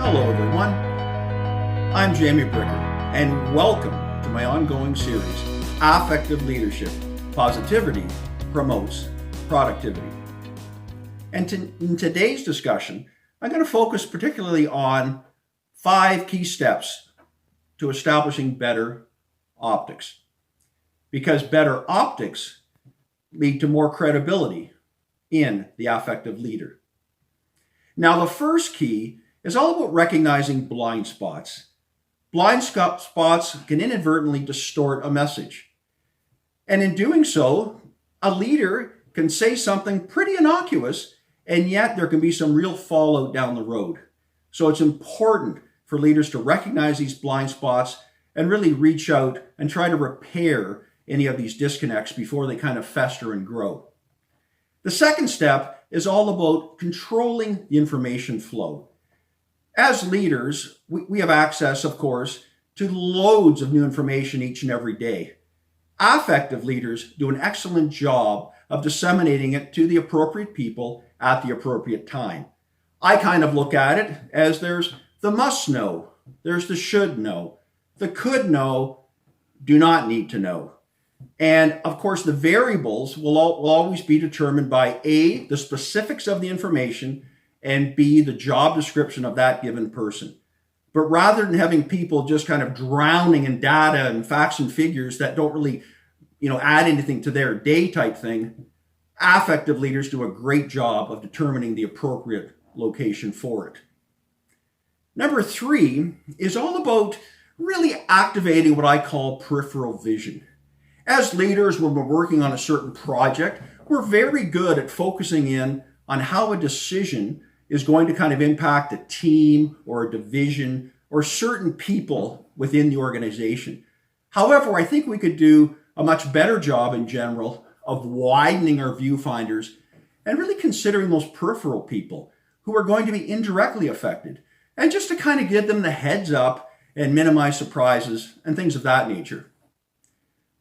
Hello everyone, I'm Jamie Bricker, and welcome to my ongoing series, Affective Leadership, Positivity Promotes Productivity. And in today's discussion, I'm going to focus particularly on 5 key steps to establishing better optics. Because better optics lead to more credibility in the affective leader. Now, the first key is all about recognizing blind spots. Blind spots can inadvertently distort a message. And in doing so, a leader can say something pretty innocuous, and yet there can be some real fallout down the road. So it's important for leaders to recognize these blind spots and really reach out and try to repair any of these disconnects before they kind of fester and grow. The second step is all about controlling the information flow. As leaders, we have access, of course, to loads of new information each and every day. Affective leaders do an excellent job of disseminating it to the appropriate people at the appropriate time. I kind of look at it as there's the must know, there's the should know, the could know, do not need to know. And of course, the variables will always be determined by A, the specifics of the information, and B, the job description of that given person. But rather than having people just kind of drowning in data and facts and figures that don't really, add anything to their day type thing, affective leaders do a great job of determining the appropriate location for it. Number 3 is all about really activating what I call peripheral vision. As leaders, when we're working on a certain project, we're very good at focusing in on how a decision is going to kind of impact a team or a division or certain people within the organization. However, I think we could do a much better job in general of widening our viewfinders and really considering those peripheral people who are going to be indirectly affected, and just to kind of give them the heads up and minimize surprises and things of that nature.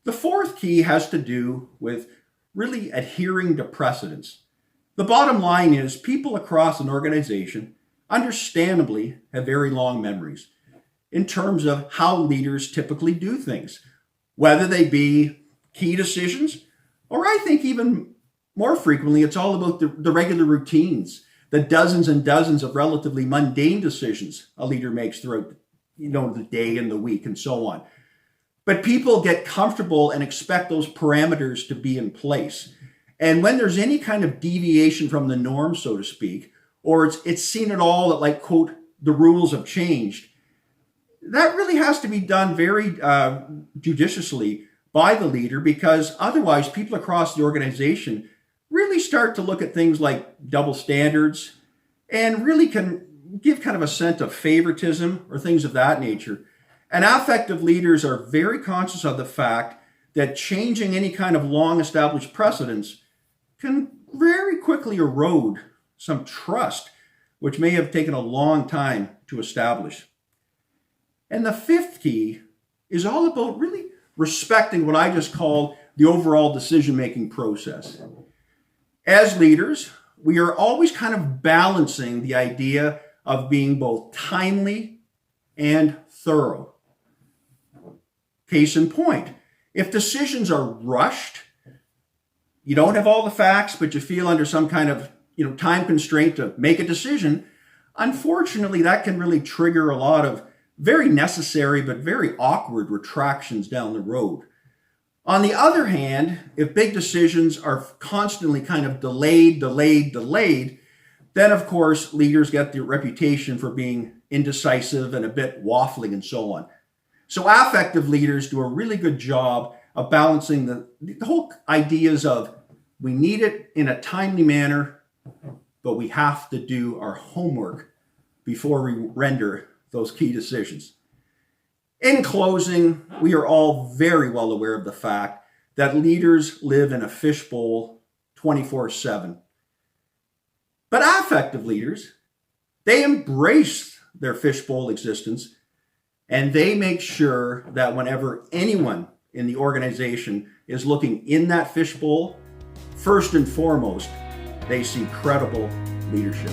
The fourth key has to do with really adhering to precedents. The bottom line is people across an organization understandably have very long memories in terms of how leaders typically do things, whether they be key decisions, or I think even more frequently, it's all about the regular routines, the dozens and dozens of relatively mundane decisions a leader makes throughout the day and the week and so on. But people get comfortable and expect those parameters to be in place. And when there's any kind of deviation from the norm, so to speak, or it's seen at all that, like, quote, the rules have changed, that really has to be done very judiciously by the leader, because otherwise people across the organization really start to look at things like double standards and really can give kind of a sense of favoritism or things of that nature. And affective leaders are very conscious of the fact that changing any kind of long-established precedents can very quickly erode some trust, which may have taken a long time to establish. And the fifth key is all about really respecting what I just call the overall decision-making process. As leaders, we are always kind of balancing the idea of being both timely and thorough. Case in point, if decisions are rushed, you don't have all the facts, but you feel under some kind of time constraint to make a decision, unfortunately, that can really trigger a lot of very necessary but very awkward retractions down the road. On the other hand, if big decisions are constantly kind of delayed, then of course leaders get the reputation for being indecisive and a bit waffling and so on. So affective leaders do a really good job of balancing the whole ideas of we need it in a timely manner, but we have to do our homework before we render those key decisions. In closing, we are all very well aware of the fact that leaders live in a fishbowl 24/7. But affective leaders, they embrace their fishbowl existence, and they make sure that whenever anyone in the organization is looking in that fishbowl, first and foremost, they see credible leadership.